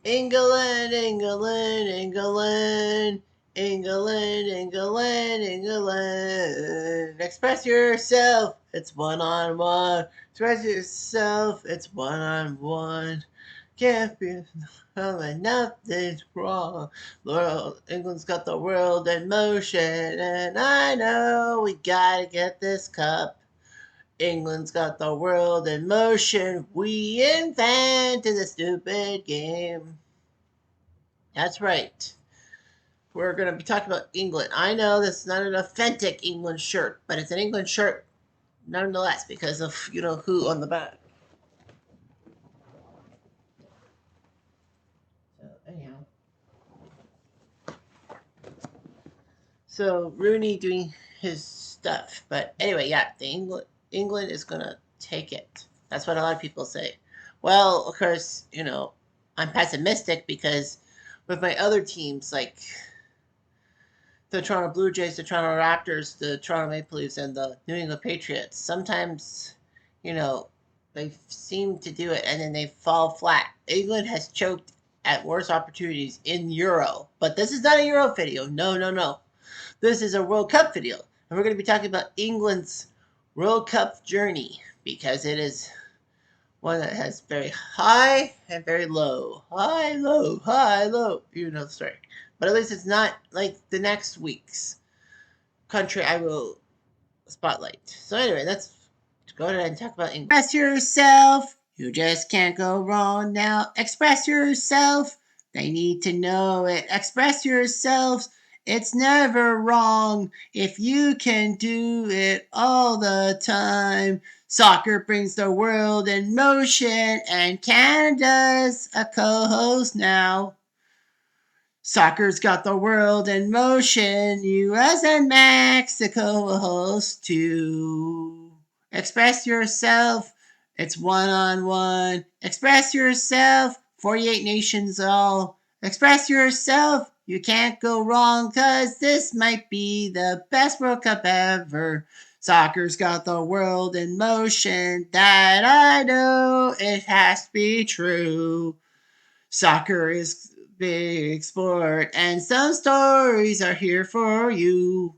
England, England, England, England, England, England. Express yourself, it's one on one. Express yourself, it's one on one. Can't be nothing's wrong. Lord, England's got the world in motion, and I know we gotta get this cup. England's got the world in motion. We invented the stupid game. That's right. We're going to be talking about England. I know this is not an authentic England shirt, but it's an England shirt nonetheless because of, who on the back. So, anyhow. So, Rooney doing his stuff. But anyway, yeah, England is going to take it. That's what a lot of people say. Well, of course, I'm pessimistic because with my other teams, like the Toronto Blue Jays, the Toronto Raptors, the Toronto Maple Leafs, and the New England Patriots, sometimes, you know, they seem to do it and then they fall flat. England has choked at worse opportunities in Euro, but this is not a Euro video. No, no, no. This is a World Cup video. And we're going to be talking about England's World Cup journey because it is one that has very high and very low. High, low, high, low. You know the story. But at least it's not like the next week's country I will spotlight. So anyway, let's go ahead and talk about English. Express yourself. You just can't go wrong now. Express yourself. They need to know it. Express yourselves. It's never wrong if you can do it all the time. Soccer brings the world in motion, and Canada's a co host now. Soccer's got the world in motion. US and Mexico host too. Express yourself. It's one on one. Express yourself. 48 nations all. Express yourself. You can't go wrong because this might be the best World Cup ever. Soccer's got the world in motion. That I know it has to be true. Soccer is big sport, and some stories are here for you.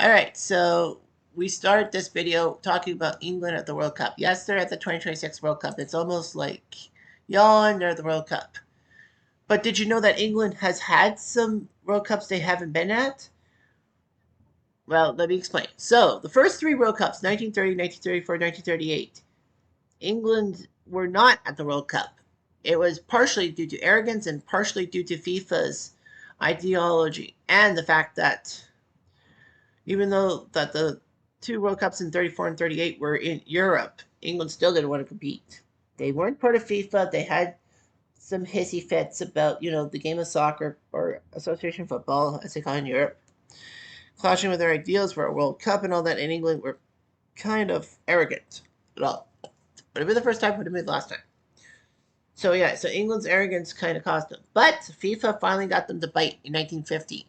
All right, so we started this video talking about England at the World Cup. Yes, they're at the 2026 World Cup. It's almost like yawn, they're at the World Cup. But did you know that England has had some World Cups they haven't been at? Well, let me explain. So, the first three World Cups, 1930, 1934, 1938, England were not at the World Cup. It was partially due to arrogance and partially due to FIFA's ideology and the fact that even though that the two World Cups in 34 and 38 were in Europe, England still didn't want to compete. They weren't part of FIFA. They had some hissy fits about, the game of soccer or association football, as they call it in Europe, clashing with their ideals for a World Cup and all that. In England were kind of arrogant at all. But it'd be the first time, would have been the last time. So yeah, so England's arrogance kind of cost them. But FIFA finally got them to bite in 1950.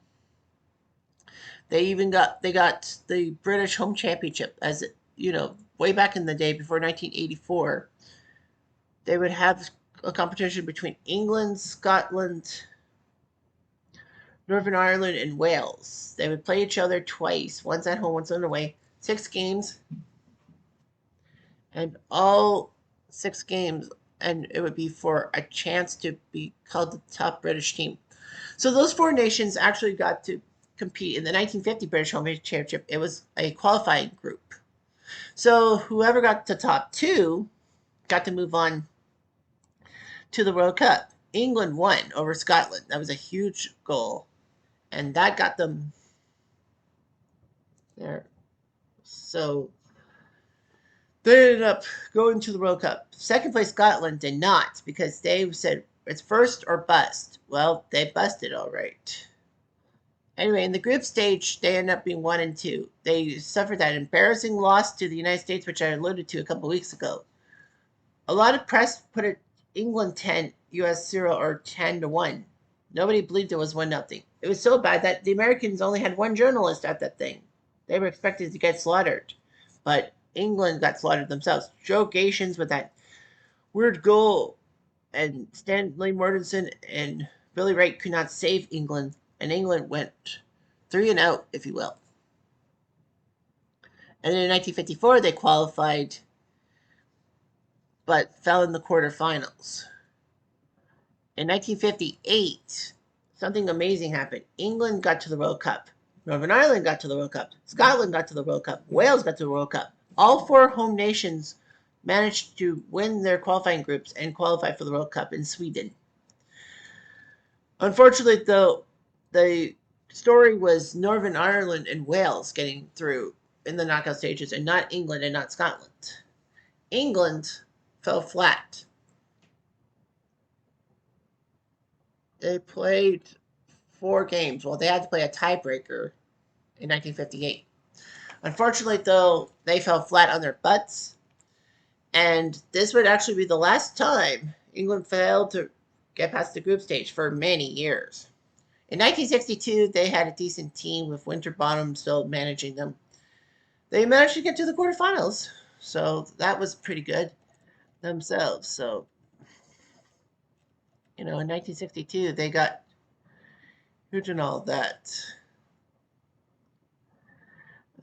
They got the British Home Championship as way back in the day before 1984. They would have a competition between England, Scotland, Northern Ireland, and Wales. They would play each other twice, once at home, once on the away. 6 games, and all 6 games, and it would be for a chance to be called the top British team. So those four nations actually got to compete in the 1950 British Home Championship. It was a qualifying group. So whoever got to top two got to move on to the World Cup. England won over Scotland. That was a huge goal. And that got them there. So they ended up going to the World Cup. Second place Scotland did not because they said it's first or bust. Well, they busted all right. Anyway, in the group stage, they ended up being 1 and 2. They suffered that embarrassing loss to the United States, which I alluded to a couple weeks ago. A lot of press put it England 10, US 0, or 10-1. Nobody believed it was 1-0. It was so bad that the Americans only had one journalist at that thing. They were expected to get slaughtered, but England got slaughtered themselves. Joe Gations with that weird goal, and Stanley Mortensen and Billy Wright could not save England, and England went 3-0, if you will. And then in 1954, they qualified, but fell in the quarterfinals. In 1958, something amazing happened. England got to the World Cup. Northern Ireland got to the World Cup. Scotland got to the World Cup. Wales got to the World Cup. All four home nations managed to win their qualifying groups and qualify for the World Cup in Sweden. Unfortunately, though, the story was Northern Ireland and Wales getting through in the knockout stages, and not England and not Scotland. England fell flat. They played 4 games. Well, they had to play a tiebreaker in 1958. Unfortunately, though, they fell flat on their butts, and this would actually be the last time England failed to get past the group stage for many years. In 1962, they had a decent team with Winterbottom still managing them. They managed to get to the quarterfinals, so that was pretty good themselves. So, in 1962, they got huge and all that.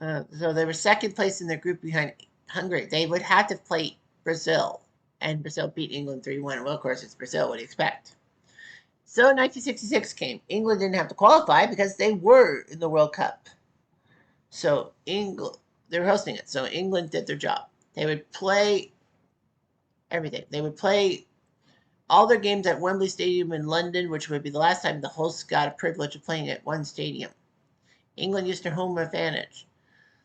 So they were second place in their group behind Hungary. They would have to play Brazil, and Brazil beat England 3-1. Well, of course, it's Brazil. What do you expect? So 1966 came. England didn't have to qualify because they were in the World Cup. So England, they were hosting it. So England did their job. They would play everything. They would play all their games at Wembley Stadium in London, which would be the last time the hosts got a privilege of playing at one stadium. England used their home advantage.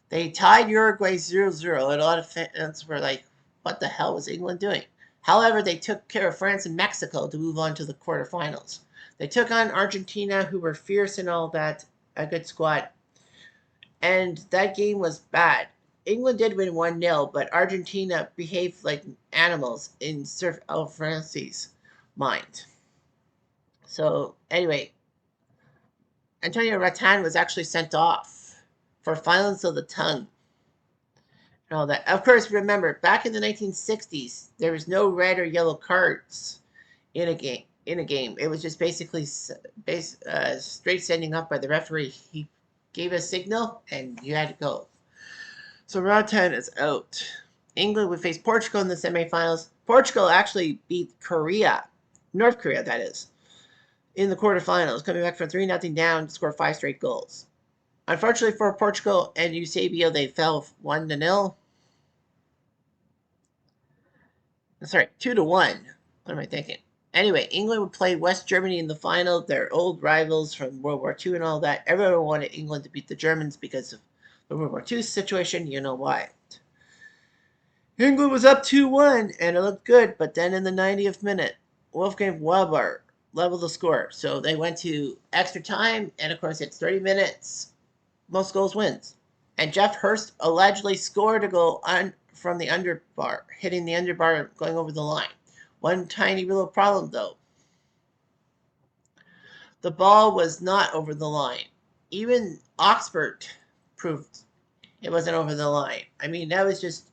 They tied Uruguay 0-0, and a lot of fans were like, what the hell was England doing? However, they took care of France and Mexico to move on to the quarterfinals. They took on Argentina, who were fierce and all that, a good squad. And that game was bad. England did win 1-0, but Argentina behaved like animals in Sir Francis' mind. So, anyway, Antonio Rattan was actually sent off for violence of the tongue and all that. Of course, remember, back in the 1960s, there was no red or yellow cards in a game. It was just basically straight sending up by the referee. He gave a signal, and you had to go. So Rattan is out. England would face Portugal in the semifinals. Portugal actually beat Korea, North Korea, that is, in the quarterfinals, coming back from 3-0 down to score 5 straight goals. Unfortunately for Portugal and Eusebio, they fell 1-0. Sorry, 2-1. What am I thinking? Anyway, England would play West Germany in the final. Their old rivals from World War II and all that. Everyone wanted England to beat the Germans because of the World War II situation. You know why. England was up 2-1, and it looked good. But then in the 90th minute, Wolfgang Weber leveled the score. So they went to extra time, and of course it's 30 minutes. Most goals wins. And Jeff Hurst allegedly scored a goal from the underbar, hitting the underbar and going over the line. One tiny little problem, though. The ball was not over the line. Even Oxford proved it wasn't over the line. I mean, that was just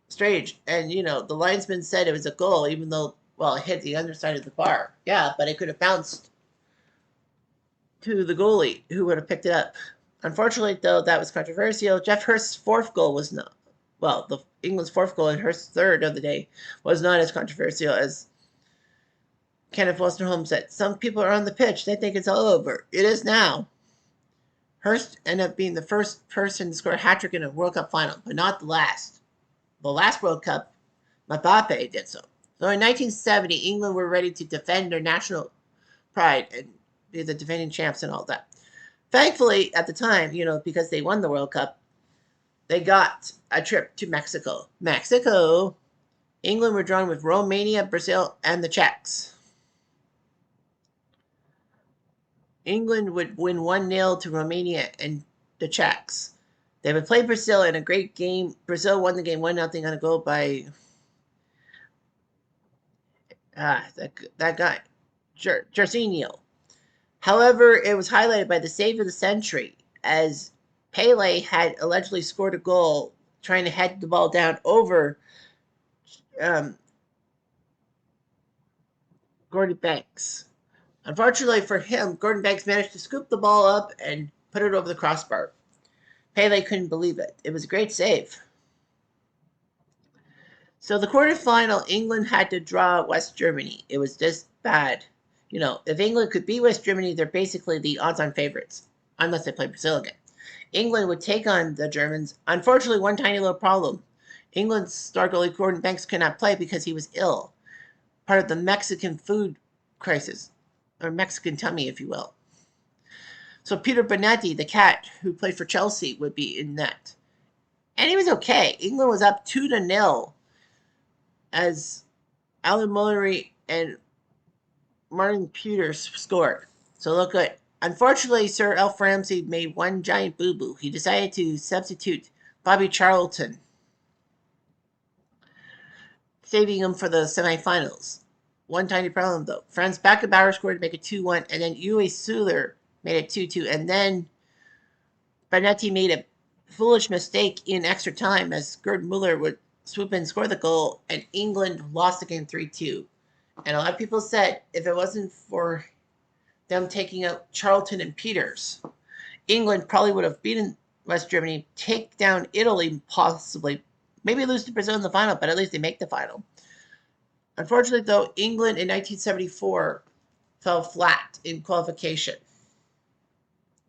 strange. And, the linesman said it was a goal, even though, well, it hit the underside of the bar. Yeah, but it could have bounced to the goalie, who would have picked it up. Unfortunately, though, that was controversial. Jeff Hurst's fourth goal was not, England's fourth goal and Hurst's third of the day was not as controversial as Kenneth Wolstenholme said. Some people are on the pitch. They think it's all over. It is now. Hurst ended up being the first person to score a hat-trick in a World Cup final, but not the last. The last World Cup, Mbappe did so. So in 1970, England were ready to defend their national pride and be the defending champs and all that. Thankfully, at the time, because they won the World Cup, they got a trip to Mexico. England were drawn with Romania, Brazil, and the Czechs. England would win 1-0 to Romania and the Czechs. They would play Brazil in a great game. Brazil won the game 1-0 on a goal by that guy, Jorginho. However, it was highlighted by the save of the century as Pele had allegedly scored a goal trying to head the ball down over um, Gordon Banks. Unfortunately for him, Gordon Banks managed to scoop the ball up and put it over the crossbar. Pele couldn't believe it. It was a great save. So the quarterfinal, England had to draw West Germany. It was just bad. You know, if England could beat West Germany, they're basically the odds-on favorites, unless they play Brazil again. England would take on the Germans. Unfortunately, one tiny little problem. England's star goalie Gordon Banks could not play because he was ill, part of the Mexican food crisis, or Mexican tummy, if you will. So Peter Bonetti, the cat who played for Chelsea, would be in net. And he was okay. England was up 2-0 as Alan Mullery and Martin Peters scored. So look good. Unfortunately, Sir Alf Ramsey made one giant boo-boo. He decided to substitute Bobby Charlton, saving him for the semifinals. One tiny problem, though. Franz Beckenbauer scored to make it 2-1, and then Uwe Suler made it 2-2, and then Bonetti made a foolish mistake in extra time as Gerd Muller would swoop in and score the goal, and England lost the game 3-2. And a lot of people said if it wasn't for them taking out Charlton and Peters, England probably would have beaten West Germany, take down Italy, possibly, maybe lose to Brazil in the final, but at least they make the final. Unfortunately, though, England in 1974 fell flat in qualification.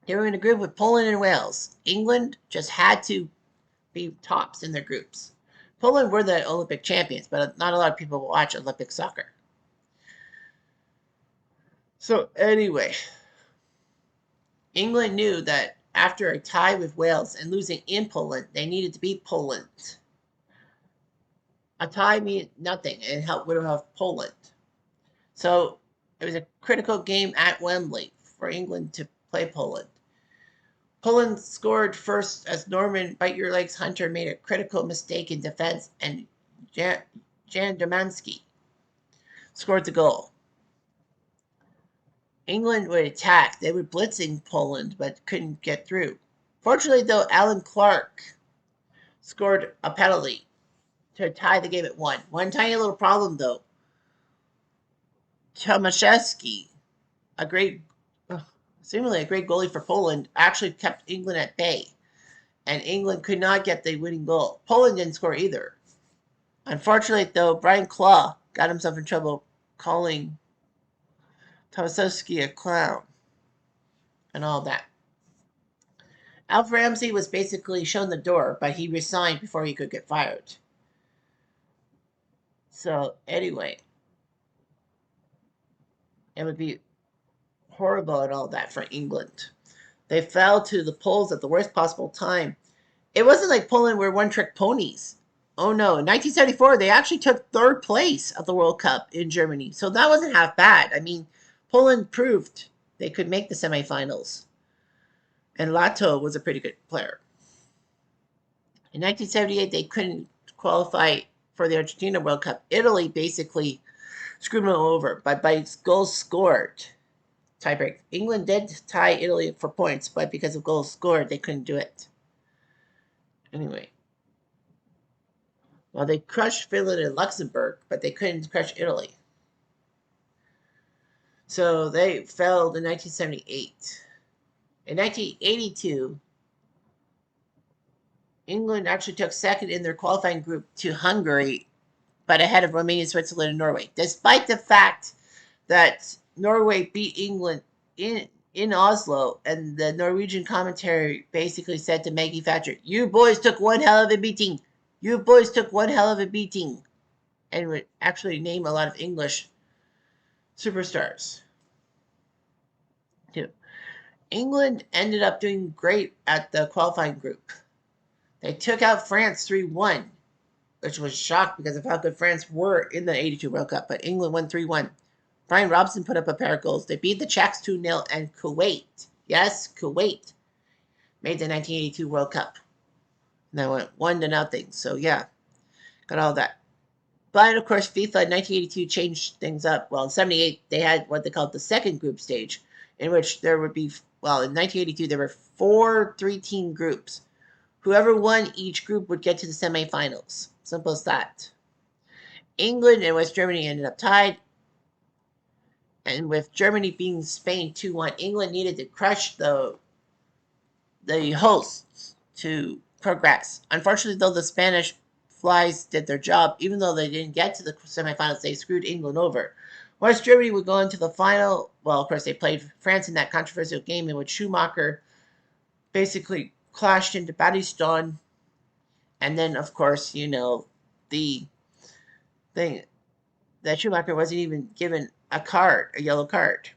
They were in a group with Poland and Wales. England just had to be tops in their groups. Poland were the Olympic champions, but not a lot of people watch Olympic soccer. So anyway, England knew that after a tie with Wales and losing in Poland, they needed to beat Poland. A tie meant nothing and would have helped Poland. So it was a critical game at Wembley for England to play Poland. Poland scored first as Norman Bite Your Legs Hunter made a critical mistake in defense, and Jan Domanski scored the goal. England would attack. They were blitzing Poland, but couldn't get through. Fortunately, though, Alan Clark scored a penalty to tie the game at 1. One tiny little problem, though. Tomaszewski, seemingly a great goalie for Poland, actually kept England at bay, and England could not get the winning goal. Poland didn't score either. Unfortunately, though, Brian Clough got himself in trouble calling Tomaszewski a clown and all that. Alf Ramsey was basically shown the door, but he resigned before he could get fired. So anyway, it would be horrible and all that for England. They fell to the Poles at the worst possible time. It wasn't like Poland were one-trick ponies. Oh no, in 1974, they actually took 3rd place at the World Cup in Germany. So that wasn't half bad. I mean, Poland proved they could make the semifinals. And Lato was a pretty good player. In 1978, they couldn't qualify for the Argentina World Cup. Italy basically screwed them over by goals scored. Tiebreak. England did tie Italy for points, but because of goals scored, they couldn't do it. Anyway. Well, they crushed Finland and Luxembourg, but they couldn't crush Italy. So they failed in 1978. In 1982, England actually took 2nd in their qualifying group to Hungary, but ahead of Romania, Switzerland, and Norway. Despite the fact that Norway beat England in Oslo, and the Norwegian commentary basically said to Maggie Thatcher, "You boys took one hell of a beating. You boys took one hell of a beating," and would actually name a lot of English superstars. Too. England ended up doing great at the qualifying group. They took out France 3-1, which was shocked because of how good France were in the 82 World Cup, but England won 3-1. Brian Robson put up a pair of goals. They beat the Czechs 2-0, and Kuwait, yes, Kuwait, made the 1982 World Cup. And they went 1-0. So, yeah, got all that. But, of course, FIFA in 1982 changed things up. Well, in 78, they had what they called the second group stage. in which there would be, well, in 1982, there were 4 3-team groups. Whoever won each group would get to the semifinals. Simple as that. England and West Germany ended up tied, and with Germany beating Spain 2-1, England needed to crush the hosts to progress. Unfortunately, though, the Spanish Flies did their job. Even though they didn't get to the semifinals, they screwed England over. West Germany would go into the final. Well, of course, they played France in that controversial game in which Schumacher basically clashed into Battiston. And then, of course, the thing that Schumacher wasn't even given a yellow card.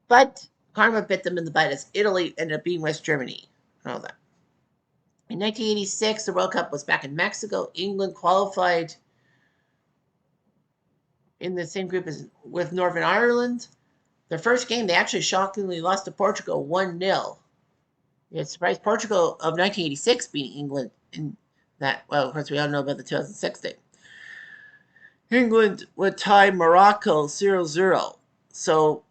But karma bit them in the butt as Italy ended up being West Germany and all that. In 1986, the World Cup was back in Mexico. England qualified in the same group as with Northern Ireland. Their first game, they actually shockingly lost to Portugal 1-0. It surprised Portugal of 1986 beating England in that. Well, of course, we all know about the 2006 thing. England would tie Morocco 0-0. So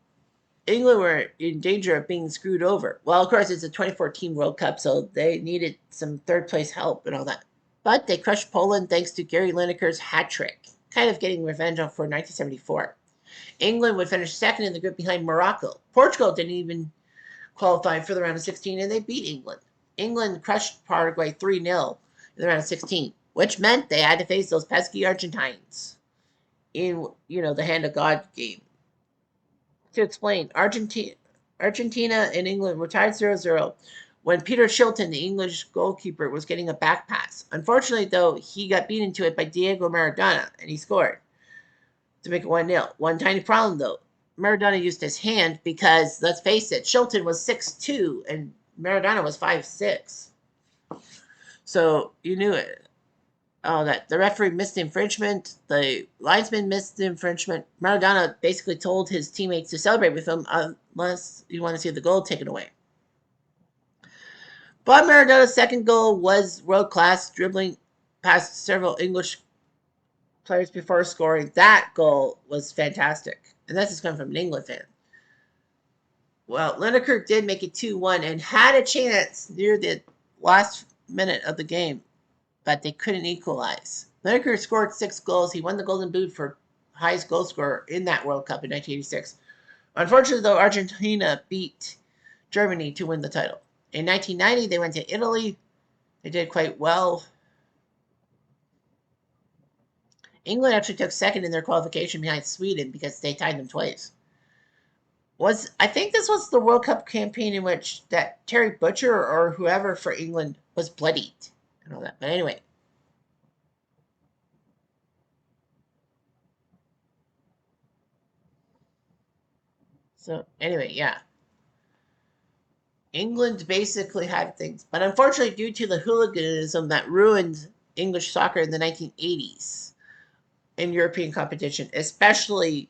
England were in danger of being screwed over. Well, of course, it's a 2014 World Cup, so they needed some third place help and all that. But they crushed Poland thanks to Gary Lineker's hat trick, kind of getting revenge for 1974. England would finish second in the group behind Morocco. Portugal didn't even qualify for the round of 16, and they beat England. England crushed Paraguay 3-0 in the round of 16, which meant they had to face those pesky Argentines in, the hand of God game. To explain, Argentina and England were tied 0-0 when Peter Shilton, the English goalkeeper, was getting a back pass. Unfortunately, though, he got beaten to it by Diego Maradona, and he scored to make it 1-0. One tiny problem, though. Maradona used his hand because, let's face it, Shilton was 6'2", and Maradona was 5'6". So, you knew it. That the referee missed the infringement, the linesman missed the infringement. Maradona basically told his teammates to celebrate with him unless you want to see the goal taken away. But Maradona's second goal was world-class, dribbling past several English players before scoring. That goal was fantastic. And this is coming from an England fan. Well, Lineker did make it 2-1 and had a chance near the last minute of the game, but they couldn't equalize. Lineker scored 6 goals. He won the Golden Boot for highest goal scorer in that World Cup in 1986. Unfortunately, though, Argentina beat Germany to win the title. In 1990, they went to Italy. They did quite well. England actually took second in their qualification behind Sweden because they tied them twice. I think this was the World Cup campaign in which that Terry Butcher or whoever for England was bloodied and all that. But anyway. So anyway, yeah. England basically had things. But unfortunately, due to the hooliganism that ruined English soccer in the 1980s in European competition, especially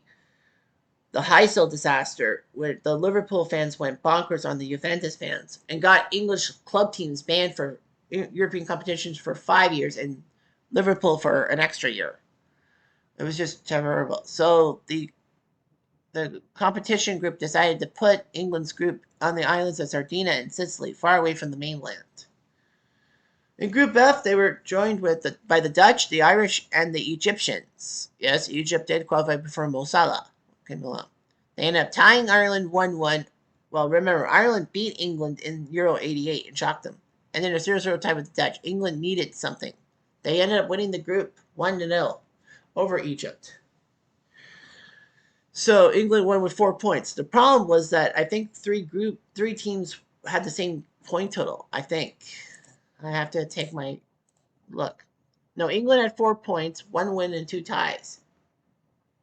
the Heysel disaster, where the Liverpool fans went bonkers on the Juventus fans and got English club teams banned for European competitions for 5 years and Liverpool for an extra year. It was just terrible. So the competition group decided to put England's group on the islands of Sardinia and Sicily, far away from the mainland. In Group F, they were joined by the Dutch, the Irish, and the Egyptians. Yes, Egypt did qualify before Mo Salah came along. They ended up tying Ireland 1-1. Well, remember, Ireland beat England in Euro 88 and shocked them. And then a 0-0 tie with the Dutch. England needed something. They ended up winning the group 1-0 over Egypt. So England won with 4 points. The problem was that I think three teams had the same point total. I think. I have to take my look. No, England had 4 points, 1 win and 2 ties.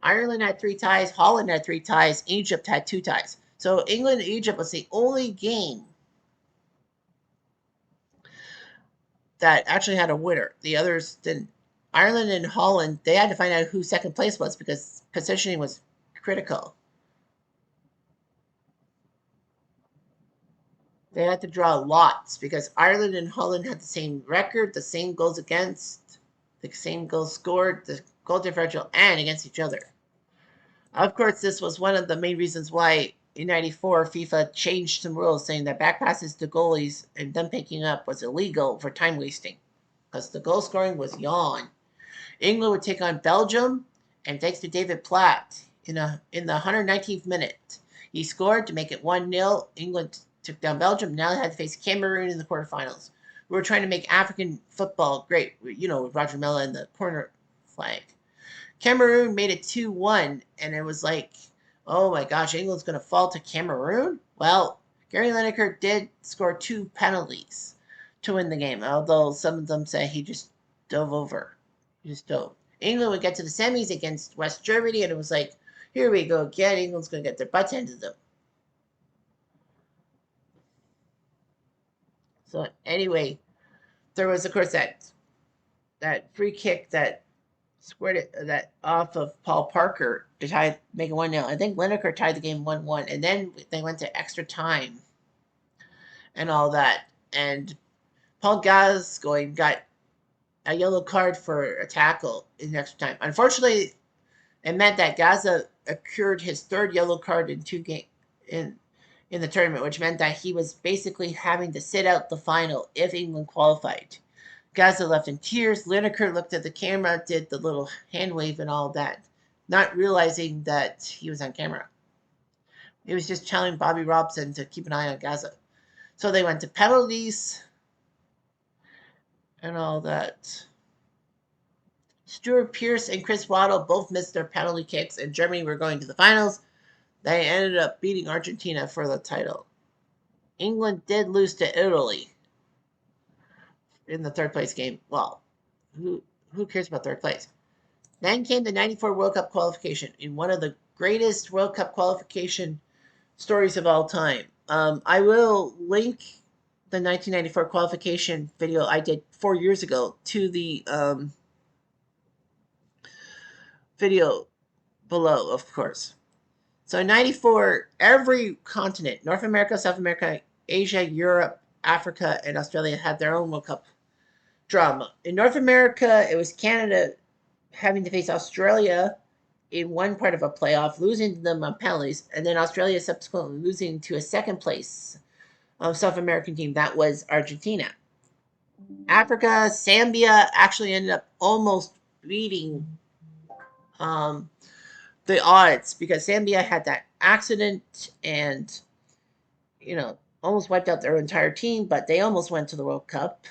Ireland had 3 ties, Holland had 3 ties, Egypt had 2 ties. So England and Egypt was the only game that actually had a winner. The others didn't. Ireland and Holland, they had to find out who second place was because positioning was critical. They had to draw lots because Ireland and Holland had the same record, the same goals against, the same goals scored, the goal differential, and against each other. Of course, this was one of the main reasons why in '94, FIFA changed some rules saying that back passes to goalies and them picking up was illegal for time wasting because the goal scoring was yawn. England would take on Belgium, and thanks to David Platt in the 119th minute, he scored to make it 1-0. England took down Belgium. Now they had to face Cameroon in the quarterfinals. We were trying to make African football great, with Roger Milla and the corner flag. Cameroon made it 2-1, and it was like, oh my gosh, England's going to fall to Cameroon? Well, Gary Lineker did score 2 penalties to win the game, although some of them say he just dove over. He just dove. England would get to the semis against West Germany, and it was like, here we go again. England's going to get their butts handed to them. So anyway, there was, of course, that free kick that squared it that off of Paul Parker to make it 1-0. I think Lineker tied the game 1-1, and then they went to extra time and all that. And Paul Gascoigne got a yellow card for a tackle in extra time. Unfortunately, it meant that Gaza accrued his 3rd yellow card in 2 games in the tournament, which meant that he was basically having to sit out the final if England qualified. Gaza left in tears. Lineker looked at the camera, did the little hand wave and all that, not realizing that he was on camera. He was just telling Bobby Robson to keep an eye on Gaza. So they went to penalties and all that. Stuart Pearce and Chris Waddle both missed their penalty kicks, and Germany were going to the finals. They ended up beating Argentina for the title. England did lose to Italy in the 3rd place game. Well, who cares about 3rd place? Then came the '94 World Cup qualification in one of the greatest World Cup qualification stories of all time. I will link the 1994 qualification video I did 4 years ago to the video below, of course. So in '94, every continent, North America, South America, Asia, Europe, Africa, and Australia had their own World Cup drama. In North America, it was Canada having to face Australia in one part of a playoff, losing to them on penalties, and then Australia subsequently losing to a 2nd place South American team. That was Argentina. Africa, Zambia actually ended up almost beating the odds because Zambia had that accident and, almost wiped out their entire team, but they almost went to the World Cup.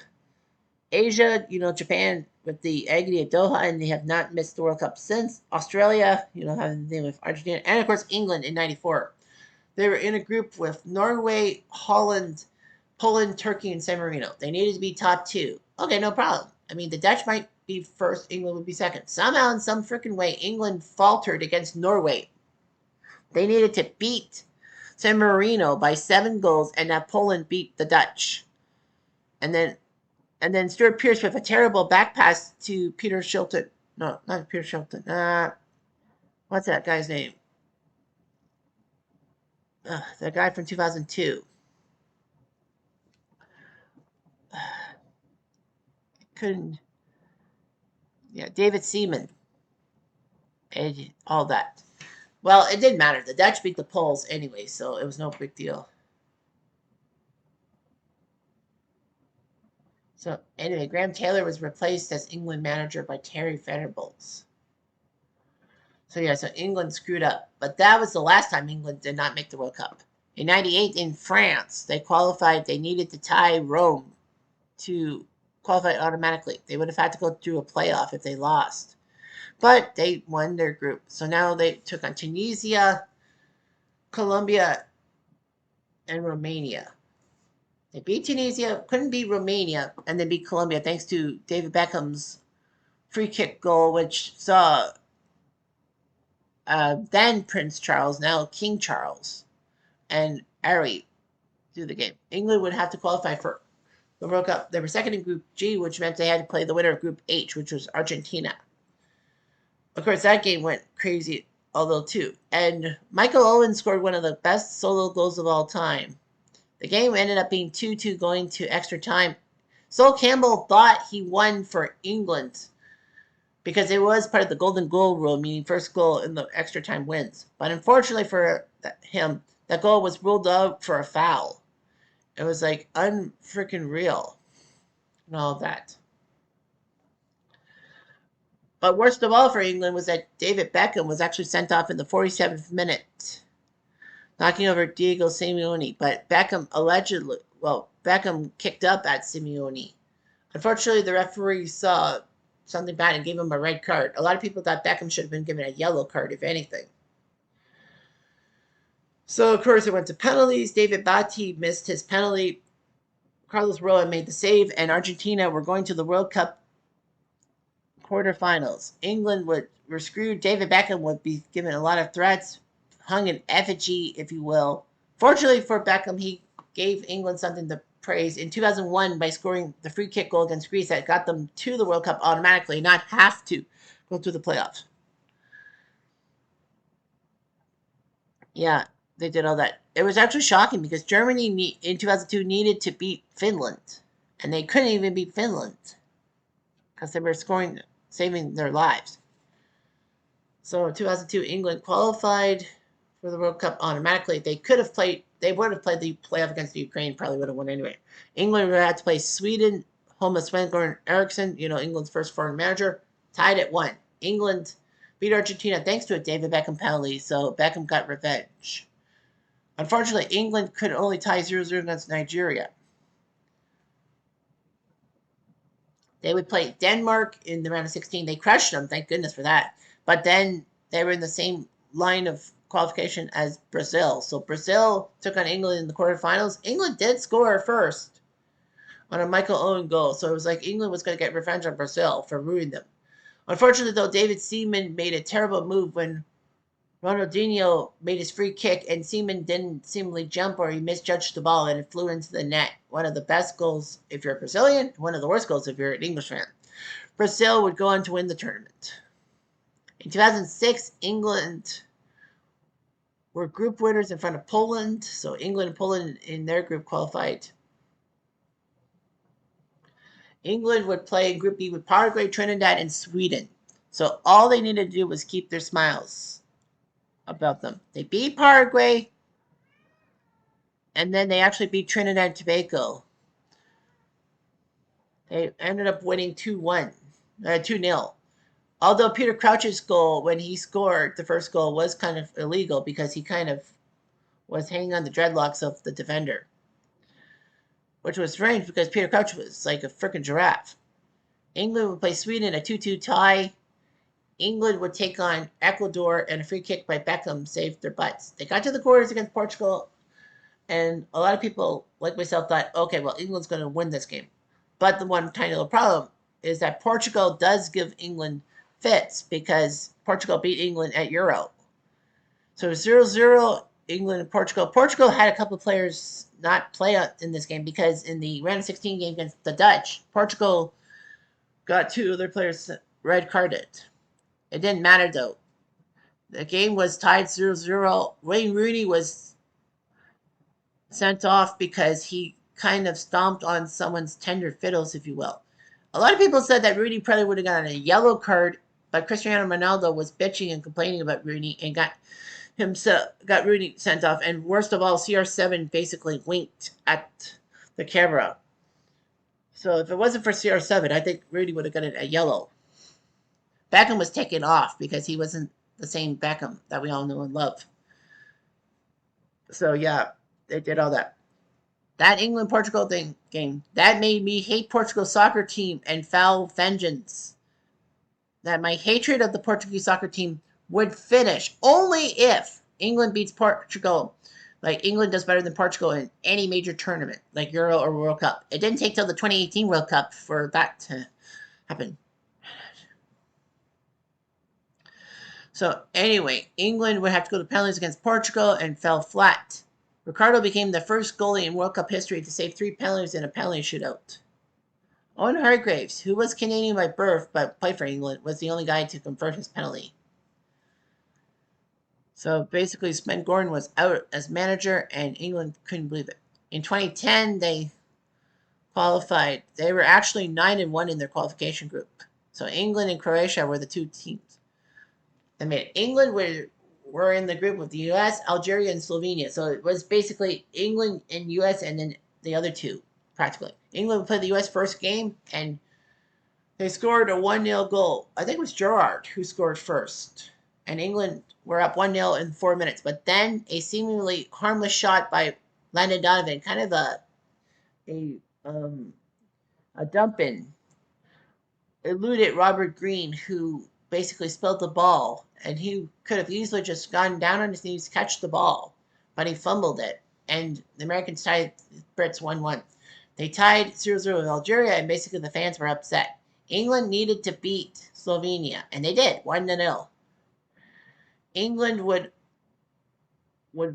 Asia, Japan with the agony of Doha, and they have not missed the World Cup since. Australia, having the name of Argentina, and of course England in '94. They were in a group with Norway, Holland, Poland, Turkey, and San Marino. They needed to be top 2. Okay, no problem. I mean, the Dutch might be first, England would be second. Somehow, in some freaking way, England faltered against Norway. They needed to beat San Marino by 7 goals, and that Poland beat the Dutch. And then Stuart Pearce with a terrible back pass to Peter Shilton. No, not Peter Shilton. What's that guy's name? The guy from 2002. Couldn't. Yeah, David Seaman. And all that. Well, it didn't matter. The Dutch beat the Poles anyway, so it was no big deal. So anyway, Graham Taylor was replaced as England manager by Terry Venables. So England screwed up. But that was the last time England did not make the World Cup. In '98 in France, they qualified. They needed to tie Rome to qualify automatically. They would have had to go through a playoff if they lost. But they won their group. So now they took on Tunisia, Colombia, and Romania. They beat Tunisia, couldn't beat Romania, and then beat Colombia thanks to David Beckham's free kick goal, which saw then Prince Charles, now King Charles, and Ari do the game. England would have to qualify for the World Cup. They were second in Group G, which meant they had to play the winner of Group H, which was Argentina. Of course, that game went crazy, although too. And Michael Owen scored one of the best solo goals of all time. The game ended up being 2-2 going to extra time. Sol Campbell thought he won for England because it was part of the golden goal rule, meaning first goal in the extra time wins. But unfortunately for him, that goal was ruled out for a foul. It was like unfreaking real and all of that. But worst of all for England was that David Beckham was actually sent off in the 47th minute, knocking over Diego Simeone. But Beckham allegedly, well, Beckham kicked up at Simeone. Unfortunately, the referee saw something bad and gave him a red card. A lot of people thought Beckham should have been given a yellow card, if anything. So, of course, it went to penalties. David Batty missed his penalty. Carlos Roa made the save, and Argentina were going to the World Cup quarterfinals. England were screwed. David Beckham would be given a lot of threats, hung in effigy, if you will. Fortunately for Beckham, he gave England something to praise in 2001 by scoring the free kick goal against Greece that got them to the World Cup automatically, not have to go through the playoffs. Yeah, they did all that. It was actually shocking because Germany in 2002 needed to beat Finland, and they couldn't even beat Finland because they were saving their lives. So in 2002, England qualified for the World Cup automatically. They would have played the playoff against Ukraine, probably would have won anyway. England would have had to play Sweden, home of Sven-Goran Eriksson, England's first foreign manager, tied at 1. England beat Argentina thanks to a David Beckham penalty, so Beckham got revenge. Unfortunately, England could only tie 0-0 against Nigeria. They would play Denmark in the round of 16. They crushed them, thank goodness for that. But then they were in the same line of qualification as Brazil. So Brazil took on England in the quarterfinals. England did score first on a Michael Owen goal. So it was like England was going to get revenge on Brazil for ruining them. Unfortunately, though, David Seaman made a terrible move when Ronaldinho made his free kick and Seaman didn't seemingly jump or he misjudged the ball and it flew into the net. One of the best goals if you're a Brazilian, one of the worst goals if you're an English fan. Brazil would go on to win the tournament. In 2006, England were group winners in front of Poland. So England and Poland in their group qualified. England would play in Group B with Paraguay, Trinidad, and Sweden. So all they needed to do was keep their smiles about them. They beat Paraguay, and then they actually beat Trinidad and Tobago. They ended up winning 2-0. Although Peter Crouch's goal, when he scored the first goal, was kind of illegal because he kind of was hanging on the dreadlocks of the defender, which was strange because Peter Crouch was like a freaking giraffe. England would play Sweden, a 2-2 tie. England would take on Ecuador, and a free kick by Beckham saved their butts. They got to the quarters against Portugal, and a lot of people, like myself, thought, okay, well, England's going to win this game. But the one tiny little problem is that Portugal does give England fits because Portugal beat England at Euro. So 0-0, England and Portugal. Portugal had a couple of players not play in this game because in the round of 16 game against the Dutch, Portugal got 2 of their players red carded. It didn't matter though. The game was tied 0-0. Wayne Rooney was sent off because he kind of stomped on someone's tender fiddles, if you will. A lot of people said that Rooney probably would have gotten a yellow card, but Cristiano Ronaldo was bitching and complaining about Rooney and got Rooney sent off. And worst of all, CR7 basically winked at the camera. So if it wasn't for CR7, I think Rooney would have gotten a yellow. Beckham was taken off because he wasn't the same Beckham that we all know and love. So yeah, they did all that. That England-Portugal game, that made me hate Portugal's soccer team and foul vengeance. That my hatred of the Portuguese soccer team would finish only if England beats Portugal. Like England does better than Portugal in any major tournament, like Euro or World Cup. It didn't take till the 2018 World Cup for that to happen. So anyway, England would have to go to penalties against Portugal and fell flat. Ricardo became the first goalie in World Cup history to save 3 penalties in a penalty shootout. Owen Hargreaves, who was Canadian by birth but played for England, was the only guy to convert his penalty. So basically, Sven-Goran was out as manager, and England couldn't believe it. In 2010, they qualified. They were actually 9-1 in their qualification group. So England and Croatia were the 2 teams. England were in the group with the U.S., Algeria, and Slovenia. So it was basically England and U.S. and then the other two, practically. England played the U.S. first game, and they scored a 1-0 goal. I think it was Gerrard who scored first. And England were up 1-0 in 4 minutes. But then a seemingly harmless shot by Landon Donovan, kind of a, um, a dump in, eluded Robert Green, who basically spilled the ball, and he could have easily just gone down on his knees, catch the ball, but he fumbled it, and the Americans tied Brits 1-1. They tied 0-0 with Algeria, and basically the fans were upset. England needed to beat Slovenia, and they did, 1-0. England would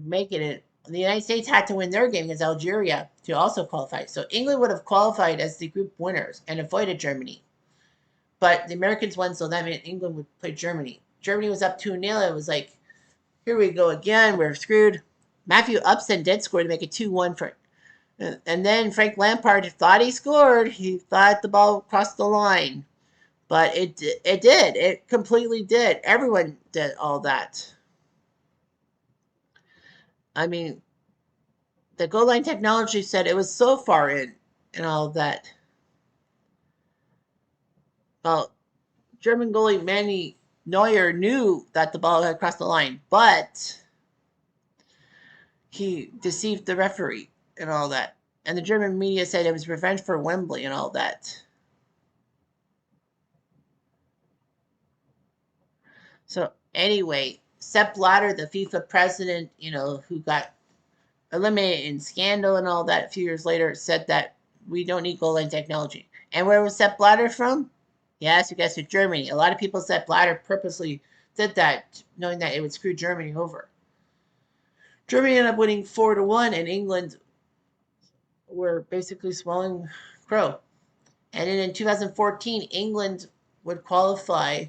make it. The United States had to win their game against Algeria to also qualify. So England would have qualified as the group winners and avoided Germany. But the Americans won, so that meant England would play Germany. Germany was up 2-0. It was like, here we go again. We're screwed. Matthew Upson did score to make it 2-1 for it. And then Frank Lampard thought he scored. He thought the ball crossed the line. But it did. It completely did. Everyone did all that. I mean, the goal line technology said it was so far in and all that. Well, German goalie Manny Neuer knew that the ball had crossed the line, but he deceived the referee and all that. And the German media said it was revenge for Wembley and all that. So anyway, Sepp Blatter, the FIFA president, who got eliminated in scandal and all that a few years later, said that we don't need goal line technology. And where was Sepp Blatter from? Yes, you guessed it, Germany. A lot of people said Blatter purposely did that, knowing that it would screw Germany over. Germany ended up winning 4-1, and England were basically swallowing crow. And then in 2014, England would qualify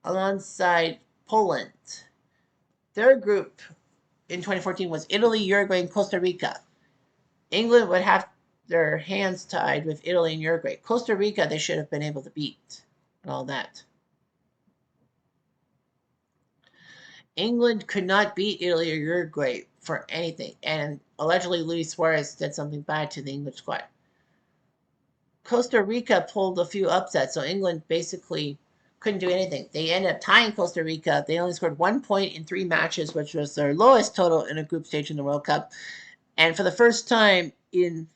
alongside Poland. Their group in 2014 was Italy, Uruguay, and Costa Rica. England would have their hands tied with Italy and Uruguay. Costa Rica, they should have been able to beat and all that. England could not beat Italy or Uruguay for anything, and allegedly Luis Suarez did something bad to the English squad. Costa Rica pulled a few upsets, so England basically couldn't do anything. They ended up tying Costa Rica. They only scored 1 point in 3 matches, which was their lowest total in a group stage in the World Cup. And for the first time in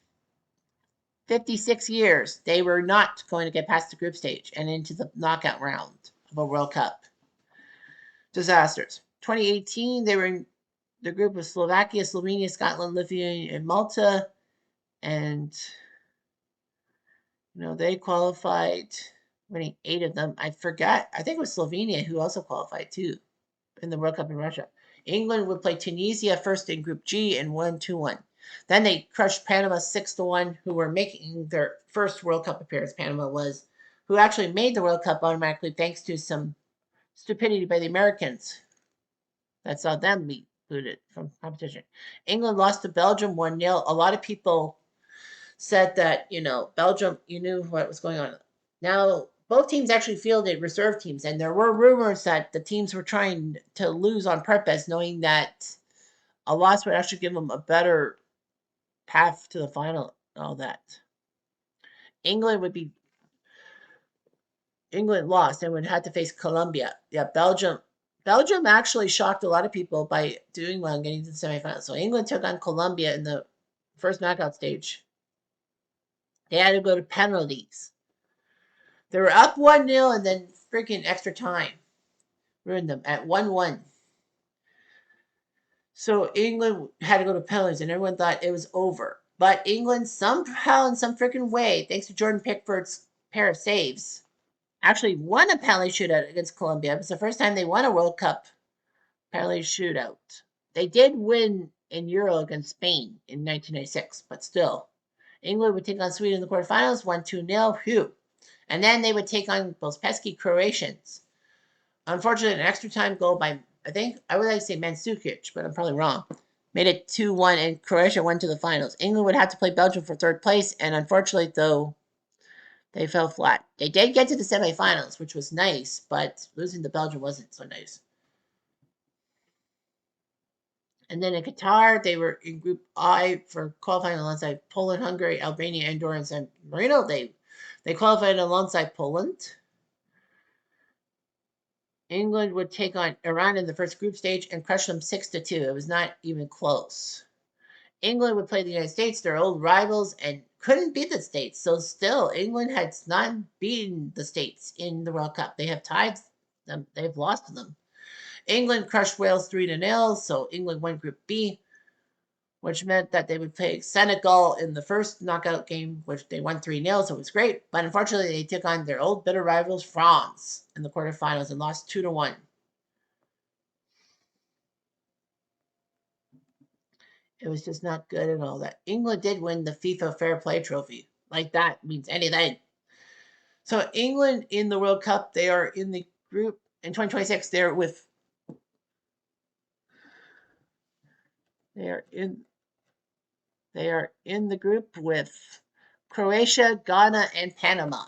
56 years, they were not going to get past the group stage and into the knockout round of a World Cup. Disasters. 2018, they were in the group of Slovakia, Slovenia, Scotland, Lithuania, and Malta. And, they qualified, winning 8 of them. I forgot. I think it was Slovenia who also qualified, too, in the World Cup in Russia. England would play Tunisia first in Group G and won 2-1. Then they crushed Panama 6-1, who were making their first World Cup appearance. Panama was, who actually made the World Cup automatically thanks to some stupidity by the Americans that saw them be booted from competition. England lost to Belgium 1-0. A lot of people said that, Belgium, you knew what was going on. Now, both teams actually fielded reserve teams, and there were rumors that the teams were trying to lose on purpose, knowing that a loss would actually give them a better path to the final and all that. England lost and would have to face Colombia. Yeah, Belgium actually shocked a lot of people by doing well and getting to the semifinals. So England took on Colombia in the first knockout stage. They had to go to penalties. They were up 1-0 and then freaking extra time ruined them at 1-1. So England had to go to penalties, and everyone thought it was over. But England somehow, in some freaking way, thanks to Jordan Pickford's pair of saves, actually won a penalty shootout against Colombia. It was the first time they won a World Cup penalty shootout. They did win in Euro against Spain in 1996, but still. England would take on Sweden in the quarterfinals, 1-2-0. Phew. And then they would take on those pesky Croatians. Unfortunately, an extra time goal by, I would like to say Mandzukic, but I'm probably wrong. Made it 2-1, and Croatia went to the finals. England would have to play Belgium for third place, and unfortunately, though, they fell flat. They did get to the semifinals, which was nice, but losing to Belgium wasn't so nice. And then in Qatar, they were in Group I for qualifying alongside Poland, Hungary, Albania, Andorra, and San Marino. They qualified alongside Poland. England would take on Iran in the first group stage and crush them 6-2. It was not even close. England would play the United States, their old rivals, and couldn't beat the States. So still, England has not beaten the States in the World Cup. They have tied them. They've lost to them. England crushed Wales 3-0. So England won Group B, which meant that they would play Senegal in the first knockout game, which they won 3-0. So it was great. But unfortunately, they took on their old bitter rivals, France, in the quarterfinals and lost 2-1. It was just not good and all that. England did win the FIFA Fair Play Trophy. Like that means anything. So England in the World Cup, they are in the group in 2026. They are in they are in the group with Croatia, Ghana, and Panama.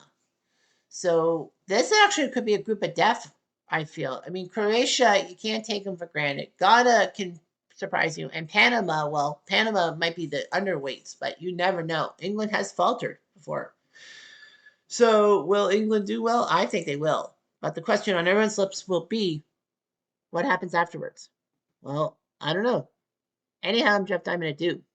So this actually could be a group of death. I feel. I mean, Croatia, you can't take them for granted. Ghana can surprise you, and Panama. Well, Panama might be the underweights, but you never know. England has faltered before. So will England do well? I think they will. But the question on everyone's lips will be, what happens afterwards? Well, I don't know. Anyhow, I'm Jeff Diamond at Do.